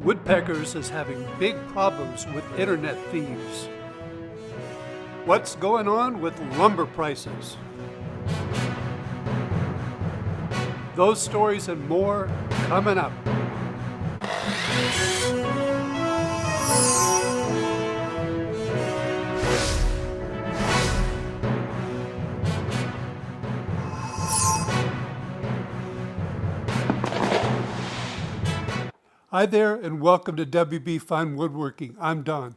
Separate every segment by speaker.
Speaker 1: Woodpeckers is having big problems with internet thieves. What's going on with lumber prices? Those stories and more coming up. Hi there and welcome to WB Fine Woodworking. I'm Don.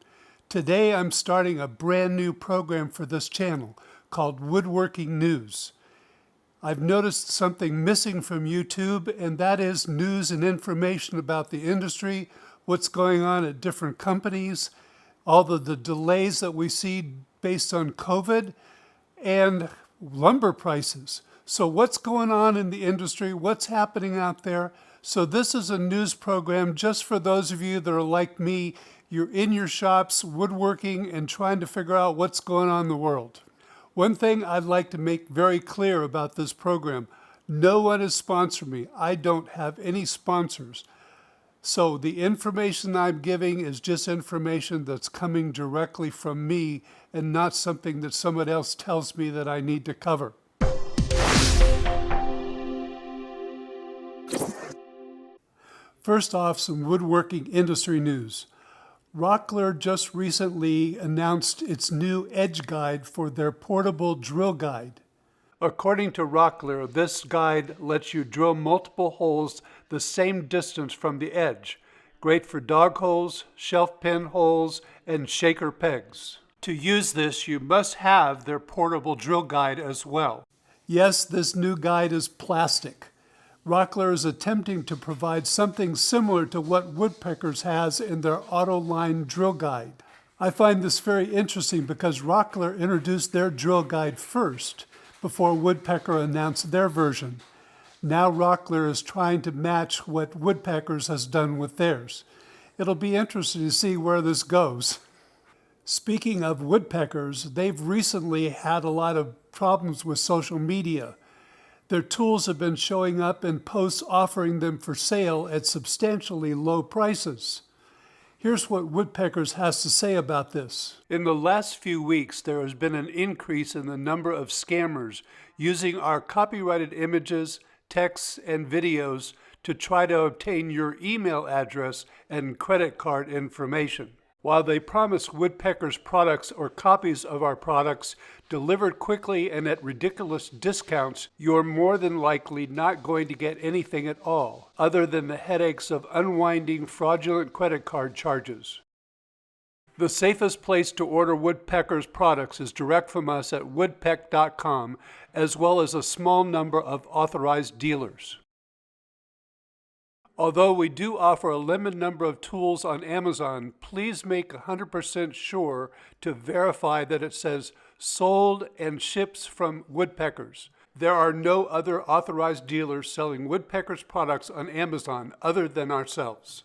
Speaker 1: Today I'm starting a brand new program for this channel called Woodworking News. I've noticed something missing from YouTube, and that is news and information about the industry, what's going on at different companies, all the delays that we see based on COVID, and lumber prices. So what's going on in the industry? What's happening out there? So this is a news program just for those of you that are like me. You're in your shops woodworking and trying to figure out what's going on in the world. One thing I'd like to make very clear about this program: no one has sponsored me. I don't have any sponsors. So the information I'm giving is just information that's coming directly from me and not something that someone else tells me that I need to cover. First off, some woodworking industry news. Rockler just recently announced its new edge guide for their portable drill guide. According to Rockler, this guide lets you drill multiple holes the same distance from the edge. Great for dog holes, shelf pin holes, and shaker pegs. To use this, you must have their portable drill guide as well. Yes, this new guide is plastic. Rockler is attempting to provide something similar to what Woodpeckers has in their auto-line drill guide. I find this very interesting because Rockler introduced their drill guide first before Woodpecker announced their version. Now Rockler is trying to match what Woodpeckers has done with theirs. It'll be interesting to see where this goes. Speaking of Woodpeckers, they've recently had a lot of problems with social media. Their tools have been showing up in posts offering them for sale at substantially low prices. Here's what Woodpeckers has to say about this. In the last few weeks, there has been an increase in the number of scammers using our copyrighted images, texts, and videos to try to obtain your email address and credit card information. While they promise Woodpeckers products or copies of our products delivered quickly and at ridiculous discounts, you're more than likely not going to get anything at all, other than the headaches of unwinding fraudulent credit card charges. The safest place to order Woodpeckers products is direct from us at woodpeck.com, as well as a small number of authorized dealers. Although we do offer a limited number of tools on Amazon, please make 100% sure to verify that it says sold and ships from Woodpeckers. There are no other authorized dealers selling Woodpeckers products on Amazon other than ourselves.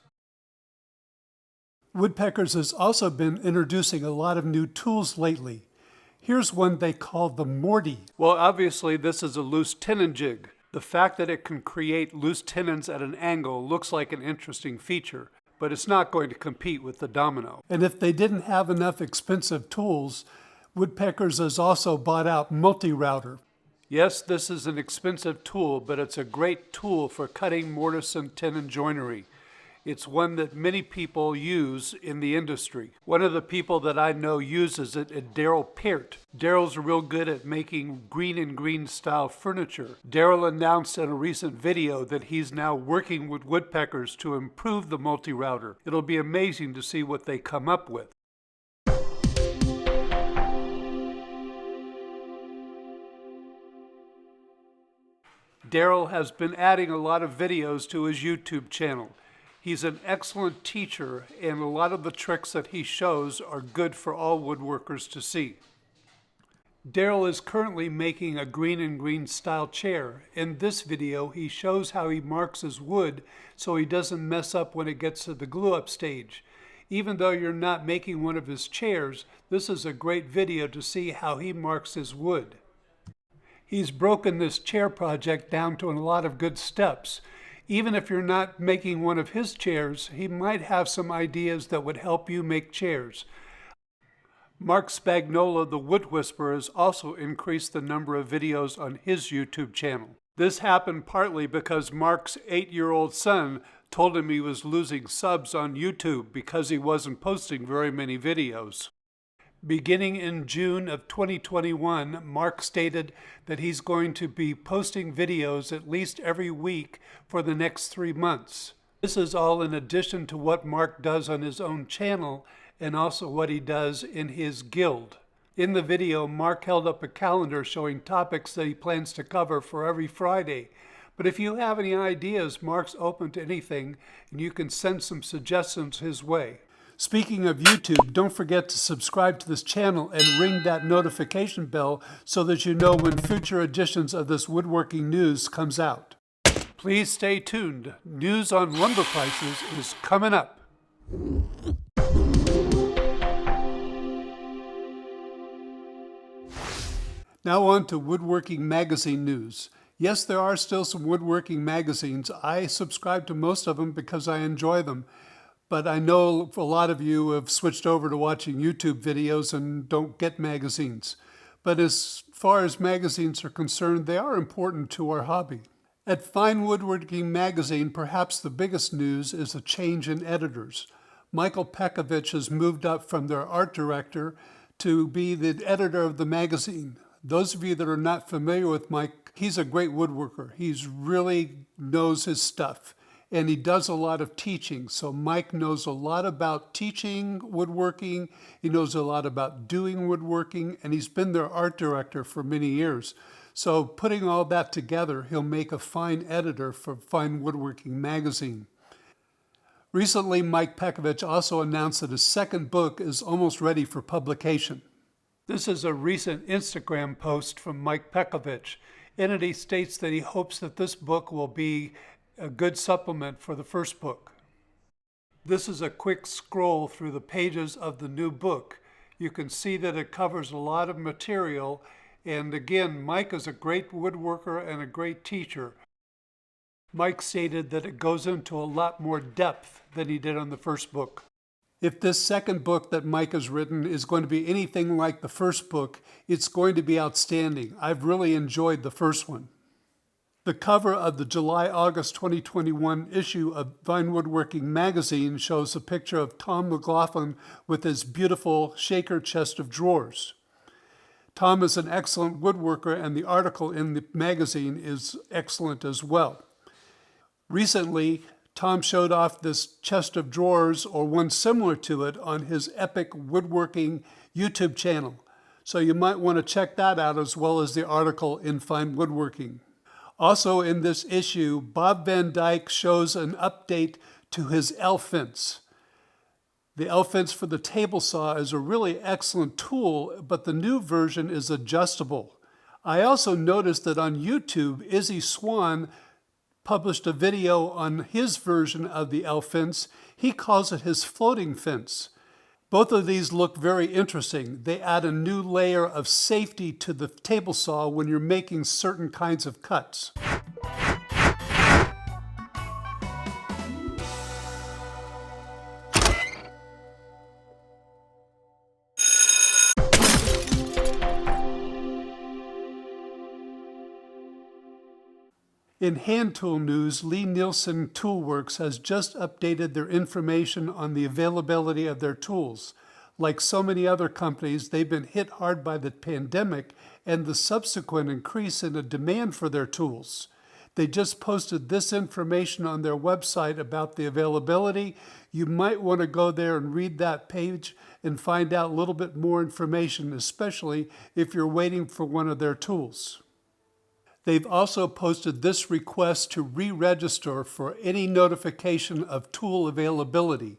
Speaker 1: Woodpeckers has also been introducing a lot of new tools lately. Here's one they call the Morty. Well, obviously this is a loose tenon jig. The fact that it can create loose tenons at an angle looks like an interesting feature, but it's not going to compete with the domino. And if they didn't have enough expensive tools, Woodpeckers has also bought out multi-router. Yes, this is an expensive tool, but it's a great tool for cutting mortise and tenon joinery. It's one that many people use in the industry. One of the people that I know uses it is Daryl Peart. Daryl's real good at making green and green style furniture. Daryl announced in a recent video that he's now working with Woodpeckers to improve the multi-router. It'll be amazing to see what they come up with. Daryl has been adding a lot of videos to his YouTube channel. He's an excellent teacher, and a lot of the tricks that he shows are good for all woodworkers to see. Daryl is currently making a green and green style chair. In this video, he shows how he marks his wood so he doesn't mess up when it gets to the glue up stage. Even though you're not making one of his chairs, this is a great video to see how he marks his wood. He's broken this chair project down to a lot of good steps. Even if you're not making one of his chairs, he might have some ideas that would help you make chairs. Mark Spagnola, the Wood Whisperer, has also increased the number of videos on his YouTube channel. This happened partly because Mark's 8-year-old son told him he was losing subs on YouTube because he wasn't posting very many videos. Beginning in June of 2021, Mark stated that he's going to be posting videos at least every week for the next 3 months. This is all in addition to what Mark does on his own channel and also what he does in his guild. In the video, Mark held up a calendar showing topics that he plans to cover for every Friday. But if you have any ideas, Mark's open to anything, and you can send some suggestions his way. Speaking of YouTube, don't forget to subscribe to this channel and ring that notification bell so that you know when future editions of this woodworking news comes out. Please stay tuned. News on lumber prices is coming up. Now on to woodworking magazine news. Yes, there are still some woodworking magazines. I subscribe to most of them because I enjoy them. But I know a lot of you have switched over to watching YouTube videos and don't get magazines. But as far as magazines are concerned, they are important to our hobby. At Fine Woodworking Magazine, perhaps the biggest news is a change in editors. Michael Pekovich has moved up from their art director to be the editor of the magazine. Those of you that are not familiar with Mike, he's a great woodworker. He really knows his stuff, and he does a lot of teaching. So Mike knows a lot about teaching woodworking. He knows a lot about doing woodworking, and he's been their art director for many years. So putting all that together, he'll make a fine editor for Fine Woodworking Magazine. Recently, Mike Pekovich also announced that his second book is almost ready for publication. This is a recent Instagram post from Mike Pekovich, in it he states that he hopes that this book will be a good supplement for the first book. This is a quick scroll through the pages of the new book. You can see that it covers a lot of material, and again, Mike is a great woodworker and a great teacher. Mike stated that it goes into a lot more depth than he did on the first book. If this second book that Mike has written is going to be anything like the first book, it's going to be outstanding. I've really enjoyed the first one. The cover of the July-August 2021 issue of Fine Woodworking Magazine shows a picture of Tom McLaughlin with his beautiful shaker chest of drawers. Tom is an excellent woodworker, and the article in the magazine is excellent as well. Recently, Tom showed off this chest of drawers, or one similar to it, on his Epic Woodworking YouTube channel. So you might want to check that out, as well as the article in Fine Woodworking. Also in this issue, Bob Van Dyke shows an update to his L-Fence. The L-Fence for the table saw is a really excellent tool, but the new version is adjustable. I also noticed that on YouTube, Izzy Swan published a video on his version of the L-Fence. He calls it his floating fence. Both of these look very interesting. They add a new layer of safety to the table saw when you're making certain kinds of cuts. In hand tool news, Lee Nielsen Toolworks has just updated their information on the availability of their tools. Like so many other companies, they've been hit hard by the pandemic and the subsequent increase in the demand for their tools. They just posted this information on their website about the availability. You might want to go there and read that page and find out a little bit more information, especially if you're waiting for one of their tools. They've also posted this request to re-register for any notification of tool availability.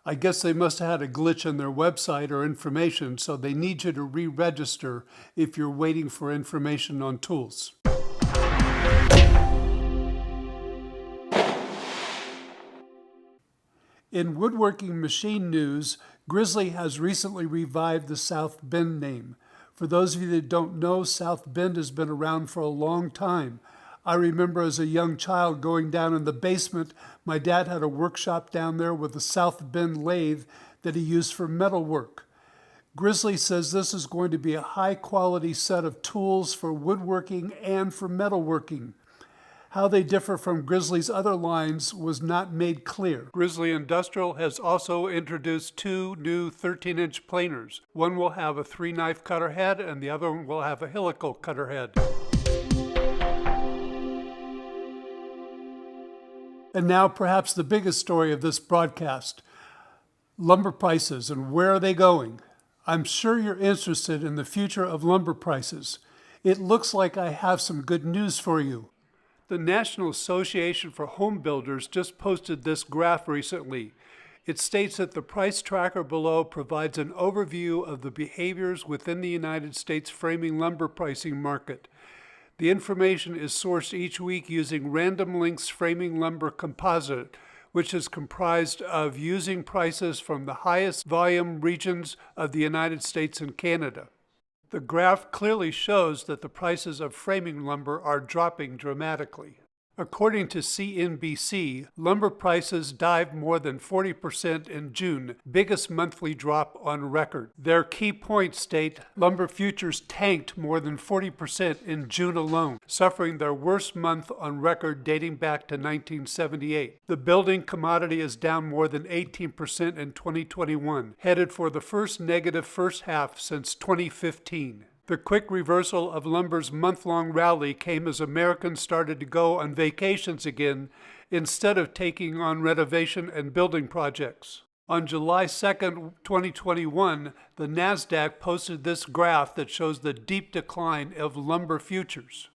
Speaker 1: I guess they must have had a glitch on their website or information, so they need you to re-register if you're waiting for information on tools. In woodworking machine news, Grizzly has recently revived the South Bend name. For those of you that don't know, South Bend has been around for a long time. I remember as a young child going down in the basement. My dad had a workshop down there with a South Bend lathe that he used for metal work. Grizzly says this is going to be a high-quality set of tools for woodworking and for metalworking. How they differ from Grizzly's other lines was not made clear. Grizzly Industrial has also introduced 2 new 13-inch planers. One will have a 3-knife cutter head and the other one will have a helical cutter head. And now perhaps the biggest story of this broadcast, lumber prices and where are they going? I'm sure you're interested in the future of lumber prices. It looks like I have some good news for you. The National Association for Home Builders just posted this graph recently. It states that the price tracker below provides an overview of the behaviors within the United States framing lumber pricing market. The information is sourced each week using Random Lengths Framing Lumber Composite, which is comprised of using prices from the highest volume regions of the United States and Canada. The graph clearly shows that the prices of framing lumber are dropping dramatically. According to CNBC, lumber prices dived more than 40% in June, biggest monthly drop on record. Their key points state lumber futures tanked more than 40% in June alone, suffering their worst month on record dating back to 1978. The building commodity is down more than 18% in 2021, headed for the first negative first half since 2015. The quick reversal of lumber's month-long rally came as Americans started to go on vacations again instead of taking on renovation and building projects. On July 2nd, 2021, the NASDAQ posted this graph that shows the deep decline of lumber futures.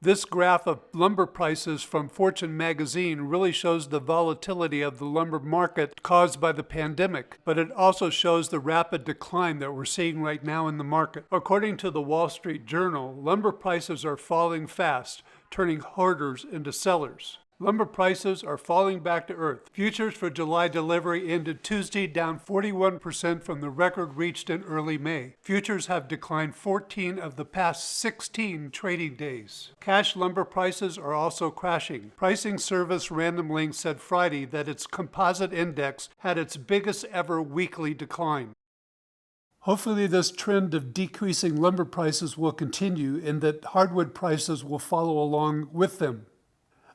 Speaker 1: This graph of lumber prices from Fortune magazine really shows the volatility of the lumber market caused by the pandemic, but it also shows the rapid decline that we're seeing right now in the market. According to the Wall Street Journal, lumber prices are falling fast, turning hoarders into sellers. Lumber prices are falling back to earth. Futures for July delivery ended Tuesday down 41% from the record reached in early May. Futures have declined 14 of the past 16 trading days. Cash lumber prices are also crashing. Pricing service Random Lengths said Friday that its composite index had its biggest ever weekly decline. Hopefully this trend of decreasing lumber prices will continue and that hardwood prices will follow along with them.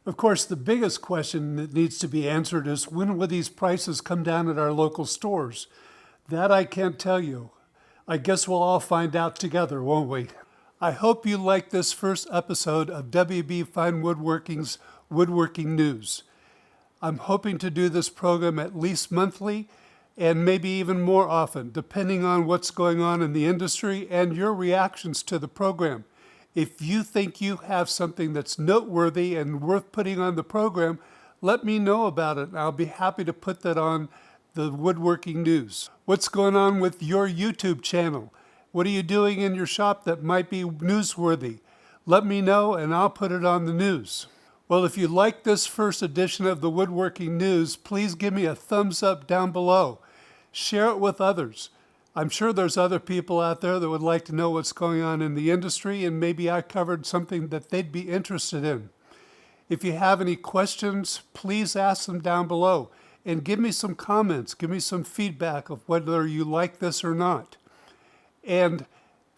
Speaker 1: Of course, the biggest question that needs to be answered is when will these prices come down at our local stores? That I can't tell you. I guess we'll all find out together, won't we? I hope you liked this first episode of WB Fine Woodworking's Woodworking News. I'm hoping to do this program at least monthly and maybe even more often, depending on what's going on in the industry and your reactions to the program. If you think you have something that's noteworthy and worth putting on the program, let me know about it. I'll be happy to put that on the Woodworking News. What's going on with your YouTube channel? What are you doing in your shop that might be newsworthy? Let me know and I'll put it on the news. Well, if you like this first edition of the Woodworking News, please give me a thumbs up down below. Share it with others. I'm sure there's other people out there that would like to know what's going on in the industry, and maybe I covered something that they'd be interested in. If you have any questions, please ask them down below and give me some comments, give me some feedback of whether you like this or not. And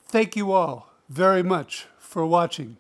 Speaker 1: thank you all very much for watching.